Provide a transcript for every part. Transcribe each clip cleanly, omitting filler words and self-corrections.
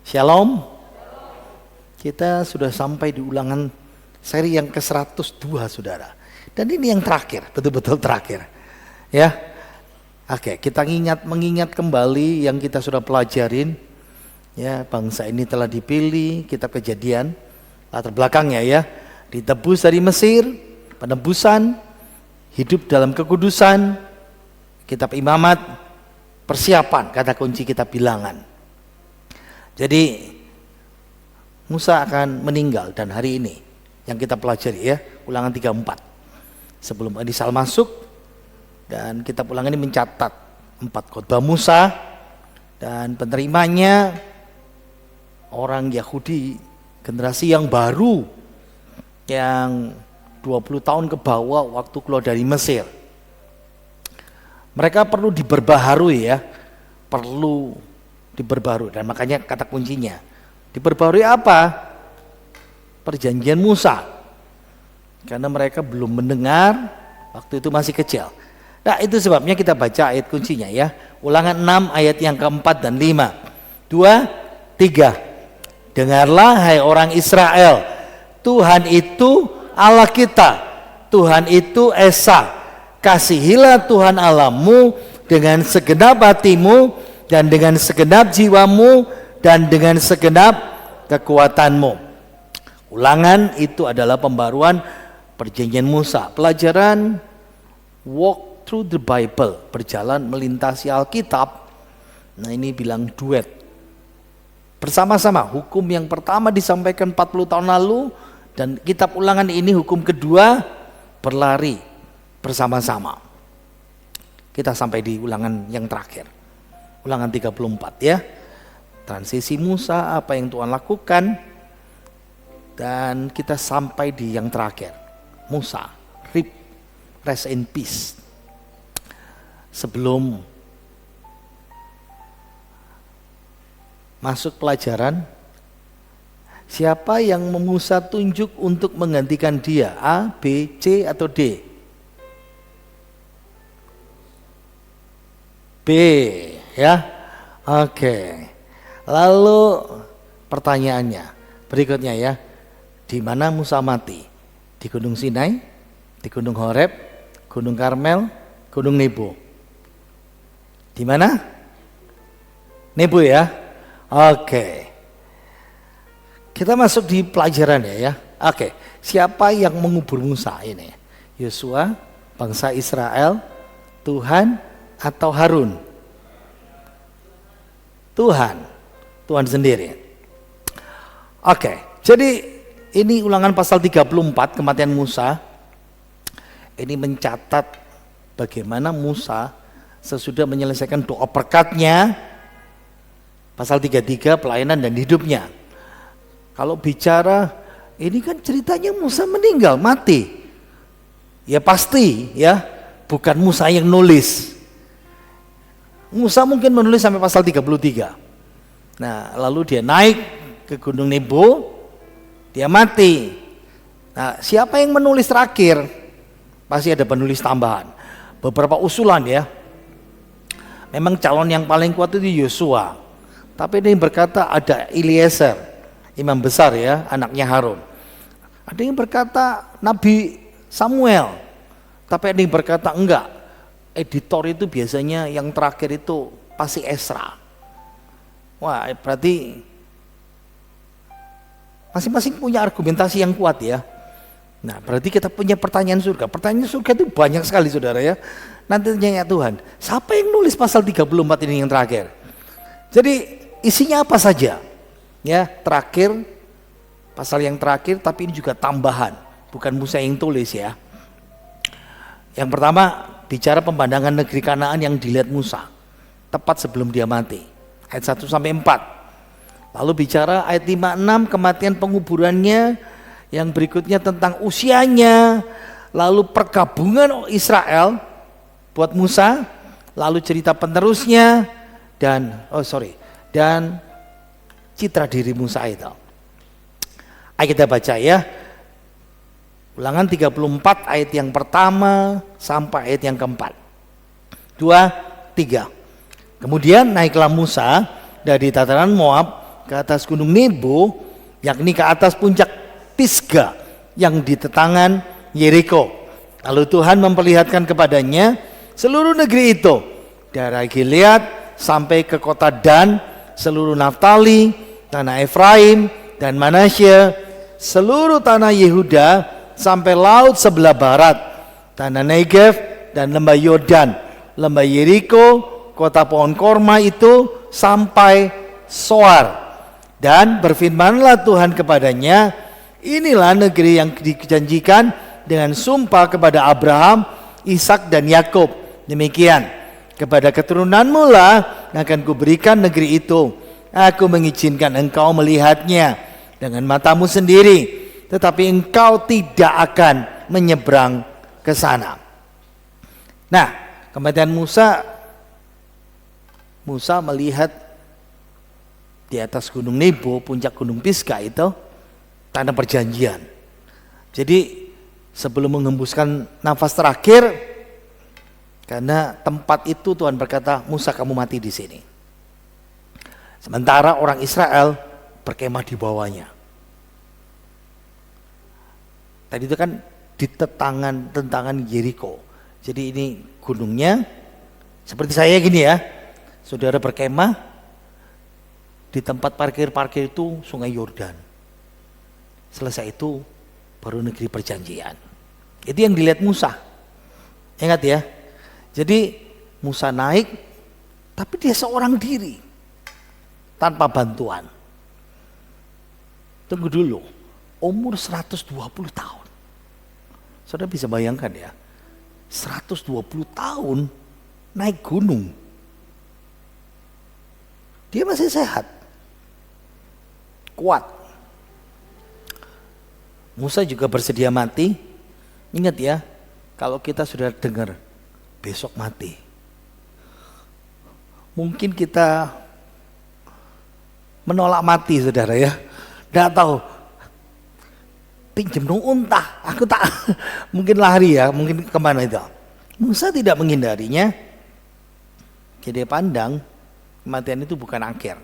Shalom. Kita sudah sampai di ulangan seri yang ke-102 saudara. Dan ini yang terakhir, betul-betul terakhir. Ya. Oke, kita mengingat kembali yang kita sudah pelajarin. Ya, bangsa ini telah dipilih, kitab Kejadian, latar belakangnya ya. Ditebus dari Mesir, penebusan, hidup dalam kekudusan, kitab Imamat, persiapan, kata kunci kitab Bilangan. Jadi Musa akan meninggal dan hari ini yang kita pelajari ya, Ulangan 34. Sebelum Adisal masuk dan kitab Ulangan ini mencatat 4 khotbah Musa dan penerimanya orang Yahudi generasi yang baru yang 20 tahun ke bawah waktu keluar dari Mesir. Mereka perlu diperbaharui ya, perlu diperbarui dan makanya kata kuncinya diperbarui apa? Perjanjian Musa. Karena mereka belum mendengar waktu itu masih kecil. Nah, itu sebabnya kita baca ayat kuncinya ya. Ulangan 6 ayat yang keempat dan 5. 2, 3. Dengarlah hai orang Israel, Tuhan itu Allah kita, Tuhan itu Esa. Kasihilah Tuhan Allahmu dengan segenap hatimu dan dengan segenap jiwamu dan dengan segenap kekuatanmu. Ulangan itu adalah pembaruan perjanjian Musa. Pelajaran walk through the Bible, berjalan melintasi Alkitab. Nah, ini bilang duet. Bersama-sama, hukum yang pertama disampaikan 40 tahun lalu dan kitab Ulangan ini hukum kedua berlari bersama-sama. Kita sampai di ulangan yang terakhir. Ulangan 34 ya. Transisi Musa, apa yang Tuhan lakukan, dan kita sampai di yang terakhir, Musa, rest in peace. Sebelum masuk pelajaran, siapa yang Musa tunjuk untuk menggantikan dia? A, B, C atau D? B, ya. Oke. Lalu pertanyaannya berikutnya ya, di mana Musa mati? Di Gunung Sinai, di Gunung Horeb, Gunung Karmel, Gunung Nebo. Di mana? Nebo ya. Oke. Kita masuk di pelajaran ya. Oke. Siapa yang mengubur Musa ini? Yosua, bangsa Israel, Tuhan atau Harun? Tuhan sendiri. Oke, jadi ini Ulangan pasal 34 kematian Musa. Ini mencatat bagaimana Musa sesudah menyelesaikan doa berkatnya, pasal 33 pelayanan dan hidupnya. Kalau bicara ini kan ceritanya Musa meninggal, mati. Ya pasti ya, bukan Musa yang nulis. Musa mungkin menulis sampai pasal 33. Nah, lalu dia naik ke Gunung Nebo, dia mati. Nah, siapa yang menulis terakhir? Pasti ada penulis tambahan. Beberapa usulan ya. Memang calon yang paling kuat itu Yosua. Tapi ada yang berkata ada Eliezer, imam besar ya, anaknya Harun. Ada yang berkata Nabi Samuel. Tapi ada yang berkata enggak. Editor itu biasanya yang terakhir itu pasti Esra. Wah, berarti masing-masing punya argumentasi yang kuat ya. Nah, berarti kita punya pertanyaan surga. Pertanyaan surga itu banyak sekali saudara ya. Nanti tanya Tuhan, siapa yang nulis pasal 34 ini yang terakhir? Jadi isinya apa saja? Ya, terakhir, pasal yang terakhir, tapi ini juga tambahan. Bukan Musa yang tulis ya. Yang pertama, bicara pemandangan negeri Kanaan yang dilihat Musa. Tepat sebelum dia mati. Ayat 1 sampai 4. Lalu bicara ayat 5-6 kematian penguburannya, yang berikutnya tentang usianya, lalu pergabungan Israel buat Musa, lalu cerita penerusnya dan citra diri Musa itu. Ayo kita baca ya. Ulangan 34 ayat yang pertama sampai ayat yang keempat. 2, 3. Kemudian naiklah Musa dari dataran Moab ke atas gunung Nebo, yakni ke atas puncak Pisga yang di tetangan Yeriko. Lalu Tuhan memperlihatkan kepadanya seluruh negeri itu, dari Gilead sampai ke kota Dan, seluruh Naftali, tanah Efraim dan Manasye, seluruh tanah Yehuda sampai laut sebelah barat, tanah Negev dan lembah Yordan, lembah Yeriko, kota pohon korma itu sampai Soar. Dan berfirmanlah Tuhan kepadanya, inilah negeri yang dijanjikan dengan sumpah kepada Abraham, Ishak dan Yakub. Demikian, kepada keturunanmu lah akan kuberikan negeri itu. Aku mengizinkan engkau melihatnya dengan matamu sendiri, tetapi engkau tidak akan menyeberang ke sana. Nah, kemudian Musa melihat di atas gunung Nebo, puncak gunung Pisga itu tanah perjanjian. Jadi sebelum menghembuskan nafas terakhir, karena tempat itu Tuhan berkata, Musa kamu mati di sini. Sementara orang Israel berkemah di bawahnya. Tadi itu kan di tentangan Yeriko. Jadi ini gunungnya seperti saya gini ya. Saudara berkemah di tempat parkir itu Sungai Yordan. Selesai itu baru negeri perjanjian. Itu yang dilihat Musa. Ingat ya. Jadi Musa naik, tapi dia seorang diri, tanpa bantuan. Tunggu dulu, umur 120 tahun. Saudara bisa bayangkan ya, 120 tahun naik gunung. Dia masih sehat, kuat. Musa juga bersedia mati. Ingat ya, kalau kita sudah dengar besok mati, mungkin kita menolak mati, saudara ya. Nggak tahu, pinjem dong unta, aku tak mungkin lari ya, mungkin kemana itu. Musa tidak menghindarinya. Jadi pandang kematian itu bukan akhir,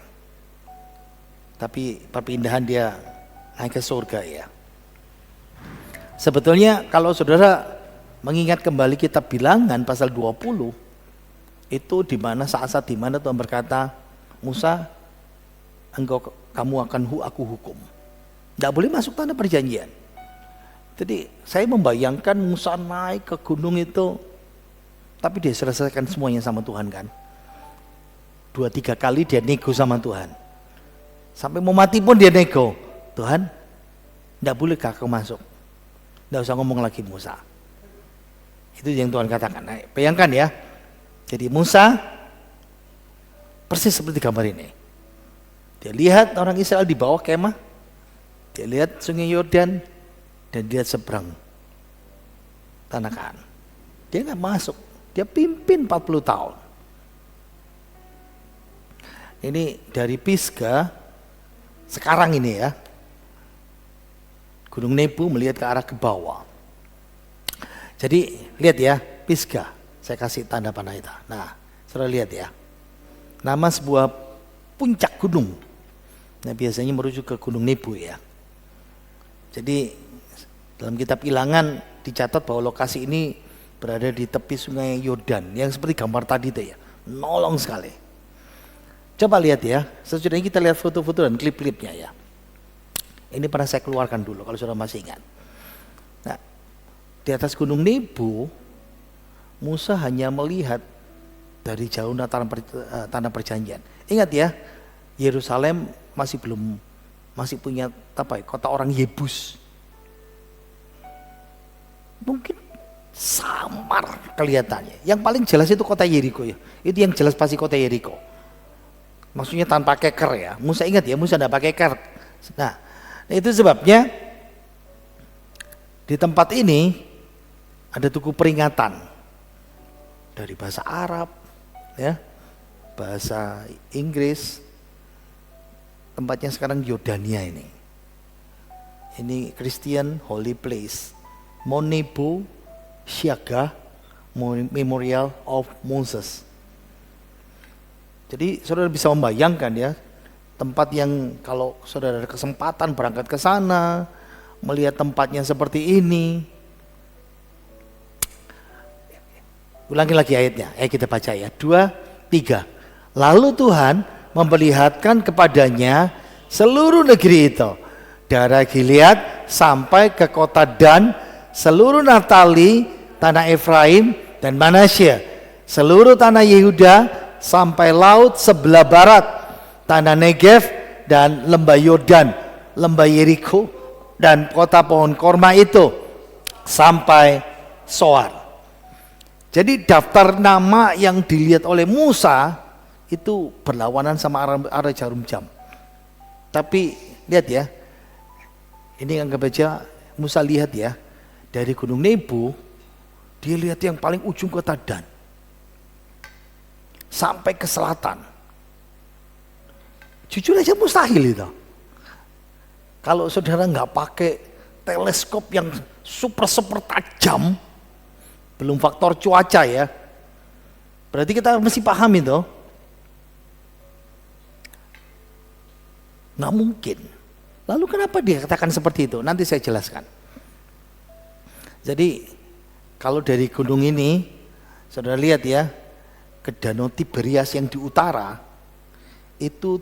tapi perpindahan dia naik ke surga ya. Sebetulnya kalau saudara mengingat kembali kitab Bilangan pasal 20, itu di mana saat-saat di mana Tuhan berkata, Musa, kamu akan aku hukum. Tidak boleh masuk tanah perjanjian. Jadi saya membayangkan Musa naik ke gunung itu, tapi dia selesaikan semuanya sama Tuhan kan. 2-3 kali dia nego sama Tuhan. Sampai mau mati pun dia nego. Tuhan, tidak bolehkah kau masuk? Tidak usah ngomong lagi Musa. Itu yang Tuhan katakan. Nah, bayangkan ya. Jadi Musa persis seperti gambar ini. Dia lihat orang Israel di bawah kemah. Dia lihat Sungai Yordan dan dia seberang tanah Kanaan. Dia nggak masuk. Dia pimpin 40 tahun. Ini dari Pisga sekarang ini ya. Gunung Nebo melihat ke arah ke bawah. Jadi lihat ya, Pisga. Saya kasih tanda panah itu. Nah, saudara lihat ya. Nama sebuah puncak gunung. Nah, biasanya merujuk ke Gunung Nebo ya. Jadi dalam kitab Bilangan dicatat bahwa lokasi ini berada di tepi Sungai Yordan yang seperti gambar tadi itu ya. Nolong sekali. Coba lihat ya. Sesudah ini kita lihat foto-foto dan klip-klipnya ya. Ini pernah saya keluarkan dulu kalau sudah masih ingat. Nah, di atas Gunung Nebo, Musa hanya melihat dari jauh tanah perjanjian. Ingat ya, Yerusalem masih punya kota orang Yebus. Mungkin samar kelihatannya. Yang paling jelas itu kota Yeriko ya. Itu yang jelas pasti kota Yeriko. Maksudnya tanpa keker ya. Musa ingat ya, Musa tidak pakai keker. Nah, itu sebabnya di tempat ini ada tugu peringatan dari bahasa Arab, ya, bahasa Inggris. Tempatnya sekarang Yordania ini. Ini Christian Holy Place, Mount Nebo Siaga Memorial of Moses. Jadi saudara bisa membayangkan ya, tempat yang kalau saudara ada kesempatan berangkat ke sana, melihat tempatnya seperti ini. Ulangi lagi ayatnya, kita baca ya, 2, 3. Lalu Tuhan memperlihatkan kepadanya seluruh negeri itu, dari Gilead sampai ke kota Dan, seluruh Naftali, tanah Efraim dan Manasye, seluruh tanah Yehuda sampai laut sebelah barat, tanah Negev dan lembah Yordan, lembah Yeriko dan kota pohon korma itu sampai Soar. Jadi daftar nama yang dilihat oleh Musa itu berlawanan sama arah jarum jam. Tapi lihat ya, ini anggap aja Musa lihat ya, dari Gunung Nebo dia lihat yang paling ujung kota Dan sampai ke selatan. Jujur aja mustahil itu. Kalau saudara nggak pakai teleskop yang super tajam, belum faktor cuaca ya, berarti kita mesti paham itu nggak mungkin. Lalu kenapa dia katakan seperti itu? Nanti saya jelaskan. Jadi kalau dari gunung ini saudara lihat ya, ke Danau Tiberias yang di utara itu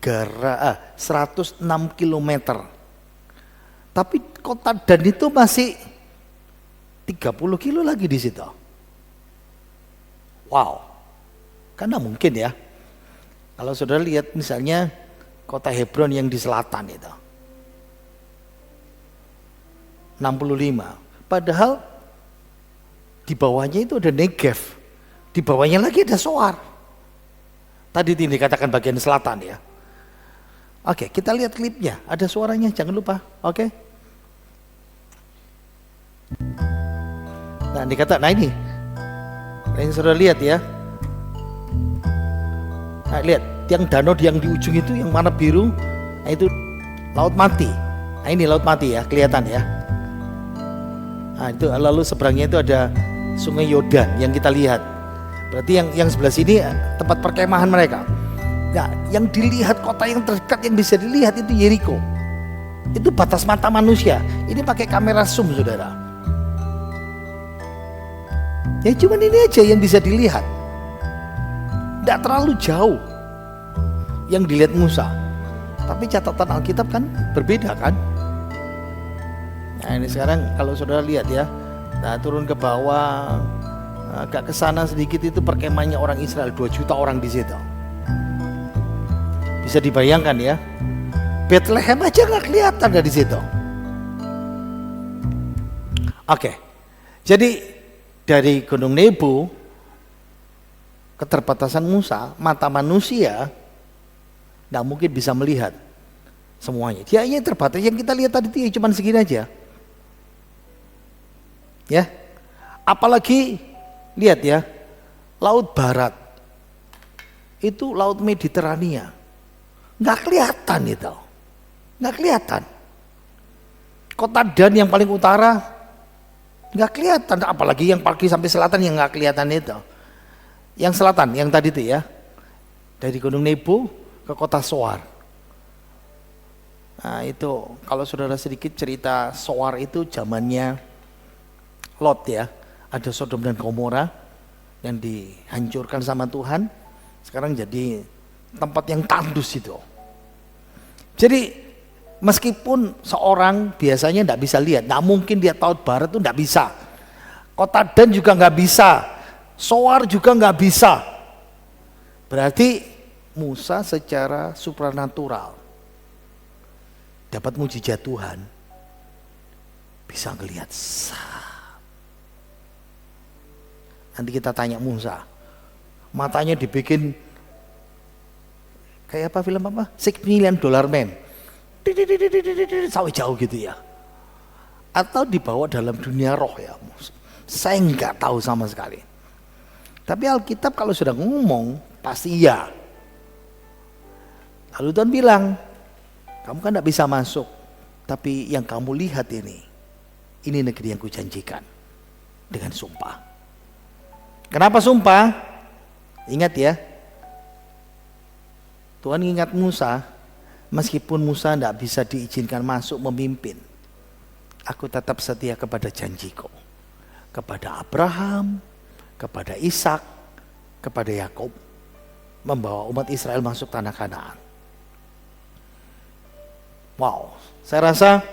106 km. Tapi kota Dan itu masih 30 kilo lagi di situ. Wow. Karena mungkin ya. Kalau saudara lihat misalnya kota Hebron yang di selatan itu 65. Padahal di bawahnya itu ada Negev. Di bawahnya lagi ada Soar. Tadi ini dikatakan bagian selatan ya. Oke, kita lihat klipnya. Ada suaranya, jangan lupa. Oke. Nah ini yang saudara lihat ya. Nah, lihat yang danau yang di ujung itu yang warna biru, nah itu Laut Mati. Nah ini Laut Mati ya, kelihatan ya. Nah itu lalu seberangnya itu ada Sungai Yordan yang kita lihat. Berarti yang sebelah sini tempat perkemahan mereka. Nah, yang dilihat kota yang terdekat yang bisa dilihat itu Yeriko. Itu batas mata manusia. Ini pakai kamera zoom saudara. Ya cuman ini aja yang bisa dilihat. Tidak terlalu jauh yang dilihat Musa. Tapi catatan Alkitab kan berbeda kan. Nah ini sekarang kalau saudara lihat ya, nah turun ke bawah, agak ke sana sedikit itu perkemahannya orang Israel, 2 juta orang di situ. Bisa dibayangkan ya, Bethlehem aja nggak kelihatan dari situ. Oke, jadi dari Gunung Nebo, keterbatasan Musa, mata manusia nggak mungkin bisa melihat semuanya. Dia hanya terbatas. Yang kita lihat tadi itu cuma segini aja. Ya, apalagi lihat ya, Laut Barat itu Laut Mediterania, nggak kelihatan itu, nggak kelihatan. Kota Dan yang paling utara nggak kelihatan, apalagi yang pagi sampai selatan yang nggak kelihatan itu. Yang selatan, yang tadi itu ya, dari Gunung Nebo ke kota Soar. Nah itu kalau saudara sedikit cerita Soar itu zamannya Lot ya, ada Sodom dan Gomora yang dihancurkan sama Tuhan, sekarang jadi tempat yang tandus itu. Jadi meskipun seorang biasanya tidak bisa lihat, tidak mungkin lihat Laut Barat itu tidak bisa. Kota Dan juga nggak bisa, Soar juga nggak bisa. Berarti Musa secara supranatural dapat mujizat Tuhan, bisa ngelihat. Nanti kita tanya Musa, matanya dibikin kayak apa, film apa? $6 Million Man, sampai jauh gitu ya. Atau dibawa dalam dunia roh ya, saya nggak tahu sama sekali. Tapi Alkitab kalau sudah ngomong pasti iya. Lalu Tuhan bilang, kamu kan nggak bisa masuk, tapi yang kamu lihat ini negeri yang kujanjikan dengan sumpah. Kenapa sumpah? Ingat ya, Tuhan ingat Musa meskipun Musa tidak bisa diizinkan masuk memimpin, aku tetap setia kepada janjiku, kepada Abraham, kepada Ishak, kepada Yakub, membawa umat Israel masuk tanah Kanaan. Wow, saya rasa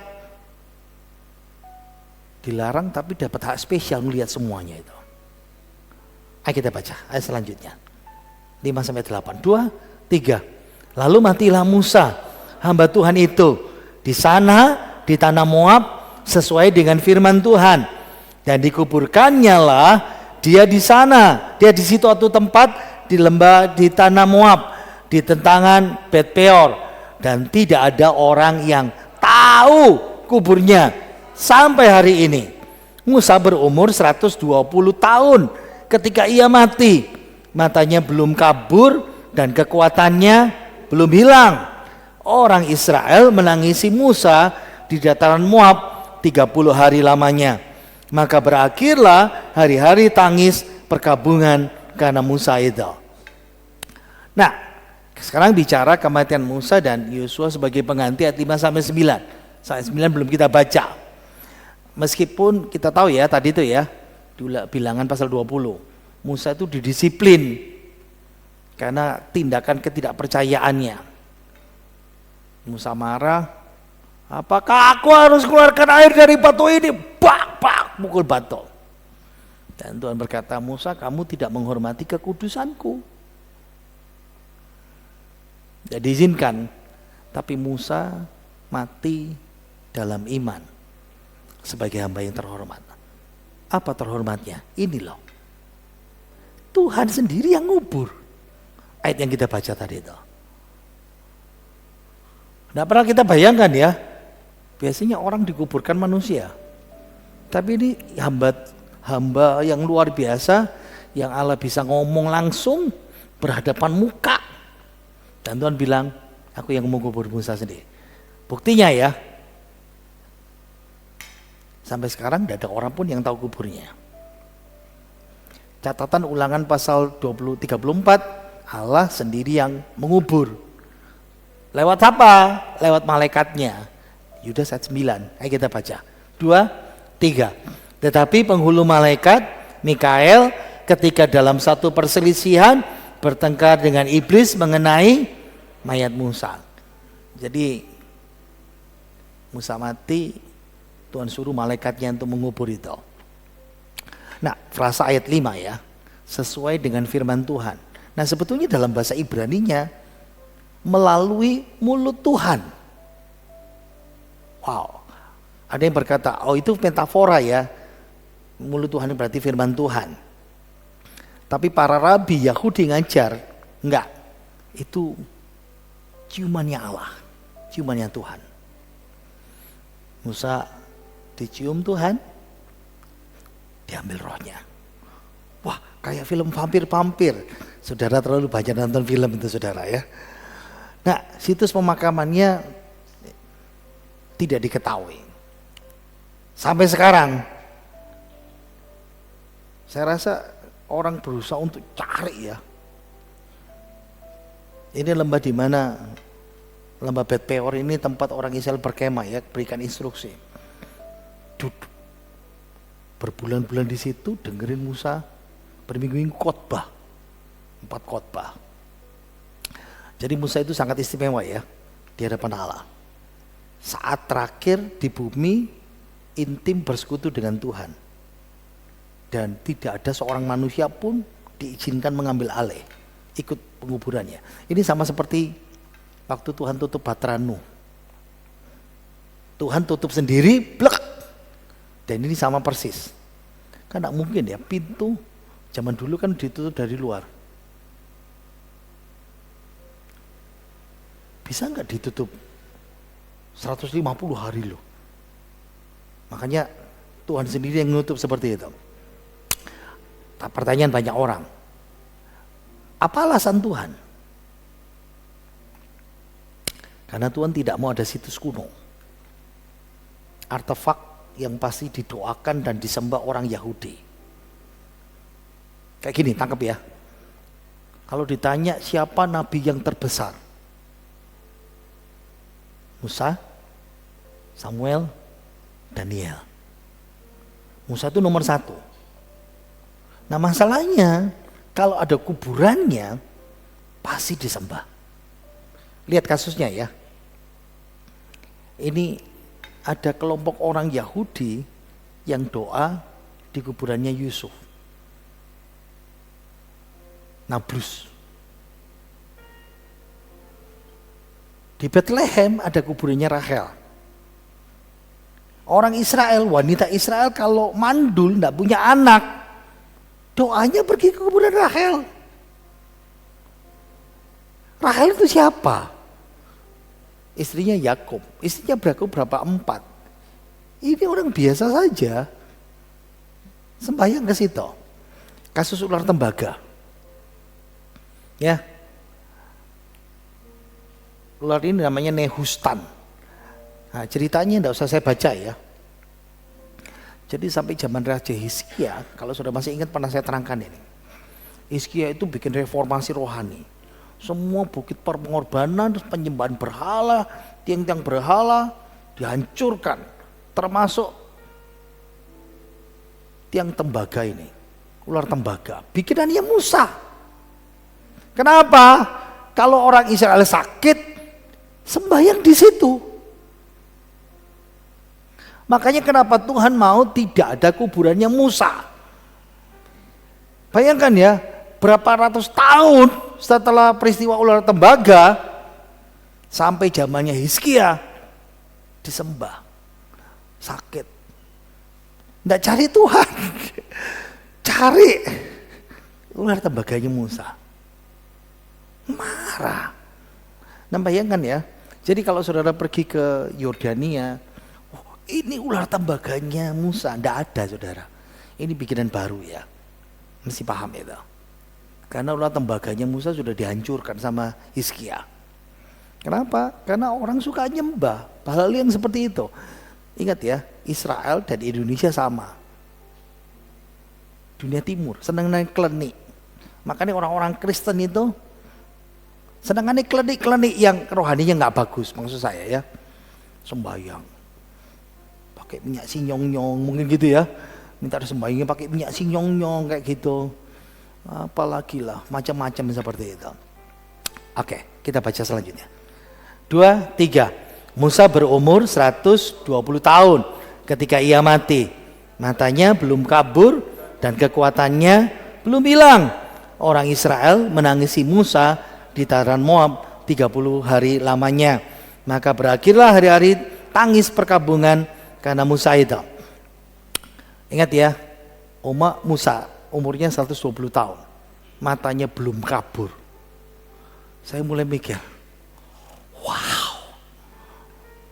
dilarang tapi dapat hak spesial melihat semuanya itu. Ayo kita baca ayat selanjutnya. 5-8. 2, 3. Lalu matilah Musa, hamba Tuhan itu, di sana di tanah Moab sesuai dengan firman Tuhan, dan dikuburkannya lah dia di sana, dia di situ atau tempat di lembah di tanah Moab, di tentangan Bet Peor, dan tidak ada orang yang tahu kuburnya sampai hari ini. Musa berumur 120 tahun ketika ia mati, matanya belum kabur dan kekuatannya belum hilang. Orang Israel menangisi Musa di dataran Moab 30 hari lamanya. Maka berakhirlah hari-hari tangis perkabungan karena Musa itu. Nah, sekarang bicara kematian Musa dan Yosua sebagai pengganti ayat 5-9. Ayat 9 belum kita baca. Meskipun kita tahu ya tadi itu ya, bilangan pasal 20. Musa itu didisiplin karena tindakan ketidakpercayaannya. Musa marah, apakah aku harus keluarkan air dari batu ini? Bak, pukul batu. Dan Tuhan berkata, Musa, kamu tidak menghormati kekudusanku. Tidak diizinkan, tapi Musa mati dalam iman sebagai hamba yang terhormat. Apa terhormatnya? Ini loh, Tuhan sendiri yang ngubur. Ayat yang kita baca tadi itu. Tidak pernah kita bayangkan ya, biasanya orang dikuburkan manusia, tapi ini hamba yang luar biasa, yang Allah bisa ngomong langsung berhadapan muka. Dan Tuhan bilang, aku yang mengubur Musa sendiri. Buktinya ya, sampai sekarang tidak ada orang pun yang tahu kuburnya. Catatan Ulangan pasal 34, Allah sendiri yang mengubur. Lewat apa? Lewat malaikatnya. Yudas ayat 9. Ayo kita baca. 2, 3. Tetapi penghulu malaikat Mikael ketika dalam satu perselisihan bertengkar dengan iblis mengenai mayat Musa. Jadi Musa mati, Tuhan suruh malaikatnya untuk mengubur itu. Nah, frasa ayat 5 ya, sesuai dengan firman Tuhan. Nah, sebetulnya dalam bahasa Ibraninya melalui mulut Tuhan. Wow, ada yang berkata, oh itu metafora ya, mulut Tuhan berarti firman Tuhan. Tapi para rabi Yahudi ngajar, enggak, itu ciumannya Allah, ciumannya Tuhan. Musa dicium Tuhan, diambil rohnya. Wah, kayak film vampir-vampir. Saudara terlalu banyak nonton film itu saudara ya. Nah, situs pemakamannya tidak diketahui. Sampai sekarang, saya rasa orang berusaha untuk cari ya. Ini lembah di mana? Lembah Bet Peor ini tempat orang Israel berkemah ya, berikan instruksi. Duduk berbulan-bulan di situ, dengerin Musa berminggu-minggu khotbah, 4 khotbah. Jadi Musa itu sangat istimewa ya di hadapan Allah. Saat terakhir di bumi, intim bersekutu dengan Tuhan. Dan tidak ada seorang manusia pun diizinkan mengambil alih, ikut penguburannya. Ini sama seperti waktu Tuhan tutup Batra Nuh. Tuhan tutup sendiri, blek. Dan ini sama persis. Kan tidak mungkin ya, pintu zaman dulu kan ditutup dari luar. Bisa nggak ditutup 150 hari loh. Makanya Tuhan sendiri yang menutup seperti itu. Pertanyaan banyak orang, apa alasan Tuhan? Karena Tuhan tidak mau ada situs kuno, artefak yang pasti didoakan dan disembah orang Yahudi. Kayak gini, tangkap ya. Kalau ditanya siapa nabi yang terbesar, Musa, Samuel, Daniel. Musa itu nomor 1. Nah masalahnya kalau ada kuburannya pasti disembah. Lihat kasusnya ya. Ini ada kelompok orang Yahudi yang doa di kuburannya Yusuf. Nablus. Di Bethlehem ada kuburannya Rachel. Orang Israel, wanita Israel kalau mandul tidak punya anak, doanya pergi ke kuburan Rachel. Rachel itu siapa? Istrinya Yakub. Istrinya berapa? 4. Ini orang biasa saja. Sembahyang ke situ. Kasus ular tembaga. Ya. Ular ini namanya Nehustan. Nah, ceritanya tidak usah saya baca ya. Jadi sampai zaman Raja Hizkia, kalau sudah masih ingat pernah saya terangkan ini. Hizkia itu bikin reformasi rohani. Semua bukit pengorbanan, penyembahan berhala, tiang-tiang berhala dihancurkan. Termasuk tiang tembaga ini, ular tembaga. Bikinannya Musa. Kenapa? Kalau orang Israel sakit, sembahyang di situ. Makanya kenapa Tuhan mau tidak ada kuburannya Musa. Bayangkan ya, berapa ratus tahun setelah peristiwa ular tembaga sampai zamannya Hizkia disembah. Sakit. Nggak cari Tuhan. Cari ular tembaganya Musa. Marah. Nah bayangkan ya, jadi kalau saudara pergi ke Yordania, ini ular tembaganya Musa, enggak ada saudara. Ini bikinan baru ya. Mesti paham itu. Karena ular tembaganya Musa sudah dihancurkan sama Hizkia. Kenapa? Karena orang suka nyembah hal yang seperti itu. Ingat ya, Israel dan Indonesia sama. Dunia Timur senang naik klenik. Makanya orang-orang Kristen itu senangannya klenik-klenik yang rohaninya nggak bagus, maksud saya ya. Sembahyang pakai minyak sinyong-nyong mungkin gitu ya, minta sembahyangnya pakai minyak sinyong-nyong kayak gitu, apalagi lah macam-macam seperti itu. Oke, kita baca selanjutnya. 2, 3. Musa berumur 120 tahun ketika ia mati. Matanya belum kabur dan kekuatannya belum hilang. Orang Israel menangisi Musa di tanah Moab 30 hari lamanya. Maka berakhirlah hari-hari tangis perkabungan karena Musa itu. Ingat ya, Musa umurnya 120 tahun. Matanya belum kabur. Saya mulai mikir, wow.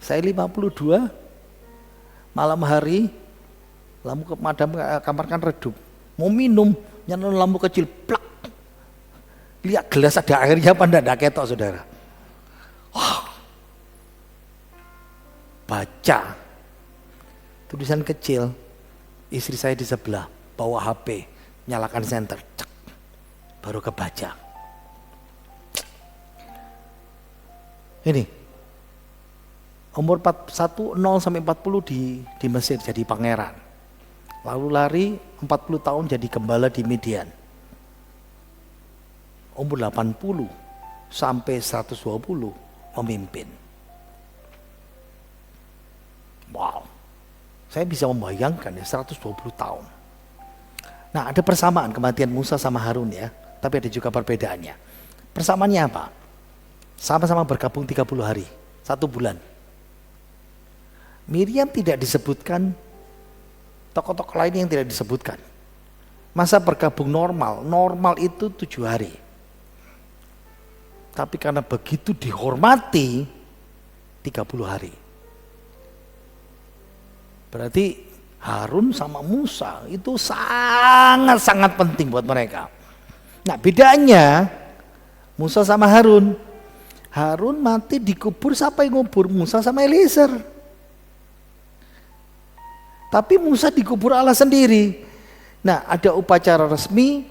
Saya 52, malam hari, lampu madam kamar kan redup. Mau minum, nyalain lampu kecil, plak. Lihat gelas ada airnya apa enggak ketok saudara. Wow. Baca. Tulisan kecil, istri saya di sebelah, bawa HP, nyalakan senter, cek, baru kebaca. Ini, umur 10 sampai 40 di Mesir jadi pangeran. Lalu lari 40 tahun jadi gembala di Midian. Umur 80 sampai 120 memimpin. Wow. Saya bisa membayangkan ya 120 tahun. Nah ada persamaan kematian Musa sama Harun ya. Tapi ada juga perbedaannya. Persamaannya apa? Sama-sama bergabung 30 hari. 1 bulan. Miriam tidak disebutkan. Tokoh-tokoh lain yang tidak disebutkan. Masa bergabung normal. Normal itu 7 hari. Tapi karena begitu dihormati 30 hari. Berarti Harun sama Musa itu sangat-sangat penting buat mereka. Nah bedanya Musa sama Harun. Harun mati dikubur, siapa yang ngubur? Musa sama Eliezer. Tapi Musa dikubur Allah sendiri. Nah ada upacara resmi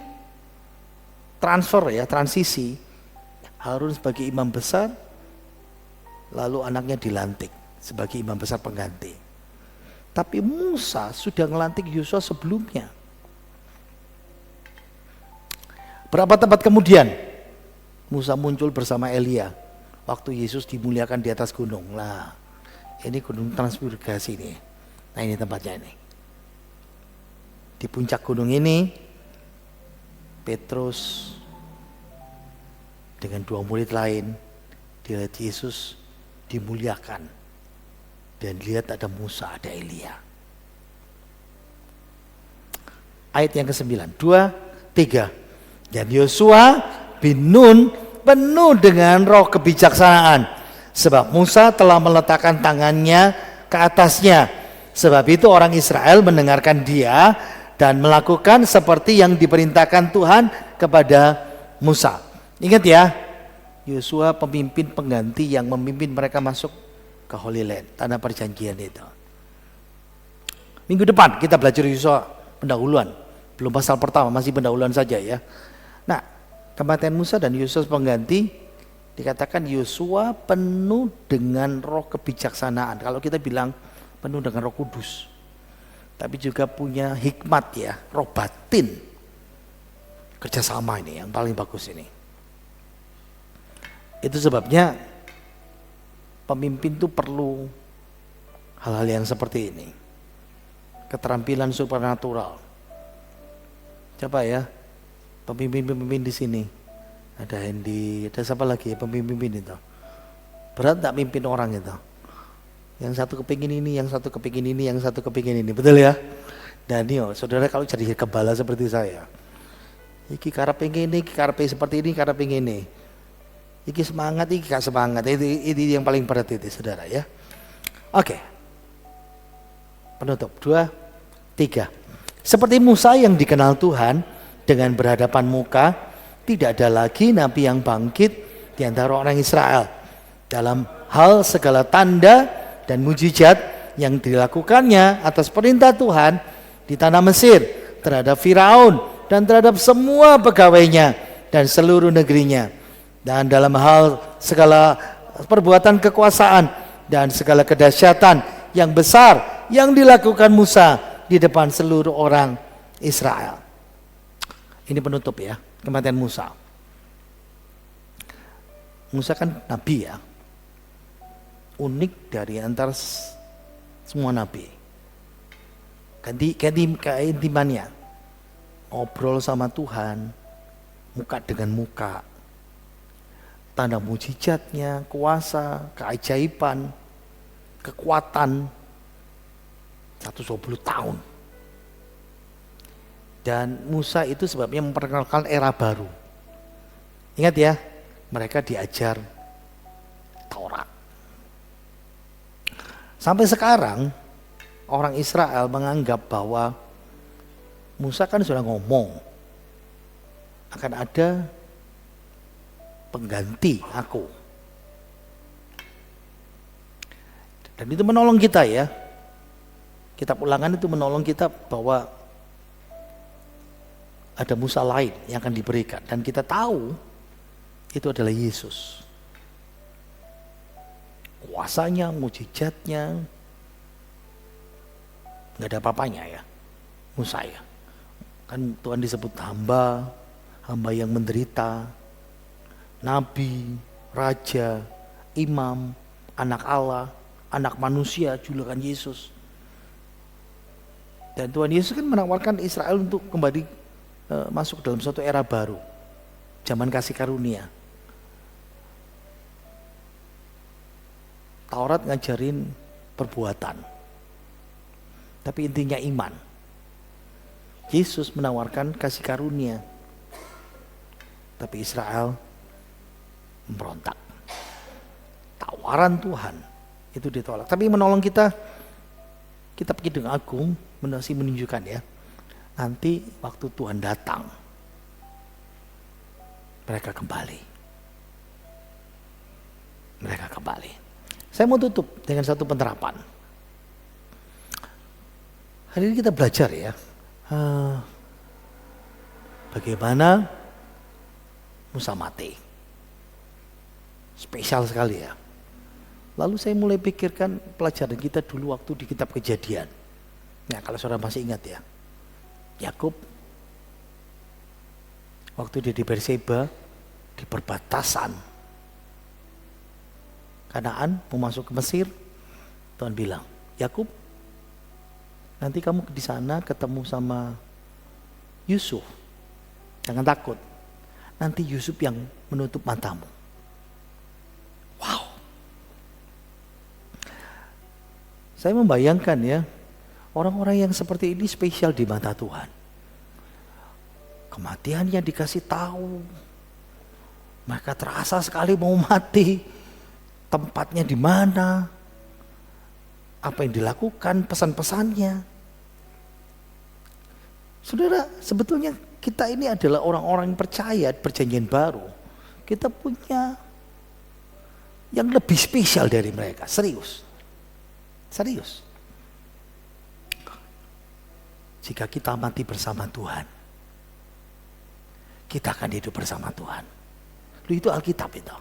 transfer ya, transisi. Harun sebagai imam besar, lalu anaknya dilantik sebagai imam besar pengganti. Tapi Musa sudah melantik Yosua sebelumnya. Berapa tempat kemudian Musa muncul bersama Elia waktu Yesus dimuliakan di atas gunung. Nah, ini gunung Transfigurasi nih. Nah, ini tempatnya ini. Di puncak gunung ini Petrus dengan 2 murid lain dilihat Yesus dimuliakan dan lihat ada Musa, ada Elia. Ayat yang ke-9, 2, 3. Dan Yosua bin Nun penuh dengan roh kebijaksanaan, sebab Musa telah meletakkan tangannya ke atasnya. Sebab itu orang Israel mendengarkan dia dan melakukan seperti yang diperintahkan Tuhan kepada Musa. Ingat ya, Yosua pemimpin pengganti yang memimpin mereka masuk ke Holy Land, tanah perjanjian itu. Minggu depan kita belajar Yosua pendahuluan, belum pasal pertama, masih pendahuluan saja ya. Nah, kematian Musa dan Yosua pengganti dikatakan Yosua penuh dengan roh kebijaksanaan. Kalau kita bilang penuh dengan Roh Kudus, tapi juga punya hikmat ya, roh batin. Kerjasama ini yang paling bagus ini. Itu sebabnya pemimpin itu perlu hal-hal yang seperti ini. Keterampilan supernatural. Coba ya, pemimpin-pemimpin di sini. Ada Hendy, ada siapa lagi ya pemimpin itu? Berat tak mimpin orang itu? Yang satu kepingin ini, yang satu kepingin ini, yang satu kepingin ini, betul ya? Dan yo, saudara kalau jadi gembala seperti saya, iki karepe ngene, iki karepe seperti ini, karepe ngene. Iki semangat, iki gak semangat. Itu yang paling berat itu, saudara ya. Oke. Penutup 2, 3. Seperti Musa yang dikenal Tuhan dengan berhadapan muka, tidak ada lagi nabi yang bangkit di antara orang Israel dalam hal segala tanda dan mujizat yang dilakukannya atas perintah Tuhan di tanah Mesir terhadap Firaun dan terhadap semua pegawainya dan seluruh negerinya, dan dalam hal segala perbuatan kekuasaan dan segala kedahsyatan yang besar yang dilakukan Musa di depan seluruh orang Israel. Ini penutup ya, kematian Musa. Musa kan nabi ya, unik dari antara semua nabi. Keintimannya, ngobrol sama Tuhan, muka dengan muka, tanda mujizatnya, kuasa, keajaiban, kekuatan, 120 tahun. Dan Musa itu sebabnya memperkenalkan era baru. Ingat ya, mereka diajar Taurat. Sampai sekarang orang Israel menganggap bahwa Musa kan sudah ngomong akan ada pengganti aku. Dan itu menolong kita ya. Kitab Ulangan itu menolong kita bahwa ada Musa lain yang akan diberikan, dan kita tahu itu adalah Yesus. Kuasanya, mujizatnya nggak ada apa-apanya ya, Musa ya. Kan Tuhan disebut hamba yang menderita, nabi, raja, imam, anak Allah, anak manusia, julukan Yesus. Dan Tuhan Yesus kan menawarkan Israel untuk kembali masuk dalam suatu era baru, zaman kasih karunia. Taurat ngajarin perbuatan, tapi intinya iman. Yesus menawarkan kasih karunia, tapi Israel memberontak. Tawaran Tuhan itu ditolak. Tapi menolong kita, kitab Kidung Agung masih menunjukkan ya, nanti waktu Tuhan datang, mereka kembali. Mereka kembali. Saya mau tutup dengan satu penerapan. Hari ini kita belajar ya, bagaimana Musa mati. Spesial sekali ya. Lalu saya mulai pikirkan pelajaran kita dulu waktu di kitab Kejadian. Nah, kalau saudara masih ingat ya, Yakub waktu dia di Berseba, di perbatasan Kanaan mau masuk ke Mesir, Tuhan bilang, Yakub, nanti kamu di sana ketemu sama Yusuf, jangan takut, nanti Yusuf yang menutup matamu. Wow, saya membayangkan ya, orang-orang yang seperti ini spesial di mata Tuhan. Kematiannya dikasih tahu, mereka terasa sekali mau mati, tempatnya di mana, apa yang dilakukan, pesan-pesannya. Saudara, sebetulnya kita ini adalah orang-orang yang percaya perjanjian baru. Kita punya yang lebih spesial dari mereka, serius. Serius. Jika kita mati bersama Tuhan, kita akan hidup bersama Tuhan. Itu Alkitab itu.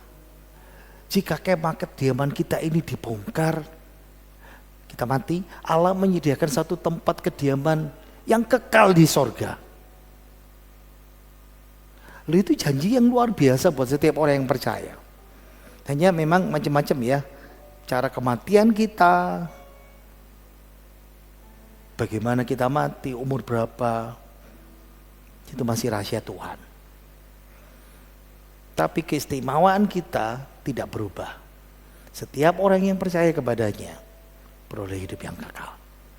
Jika kemah kediaman kita ini dibongkar, kita mati, Allah menyediakan satu tempat kediaman yang kekal di sorga. Itu janji yang luar biasa buat setiap orang yang percaya. Hanya memang macam-macam ya, cara kematian kita, bagaimana kita mati, umur berapa, itu masih rahasia Tuhan. Tapi keistimewaan kita tidak berubah. Setiap orang yang percaya kepadanya beroleh hidup yang kekal.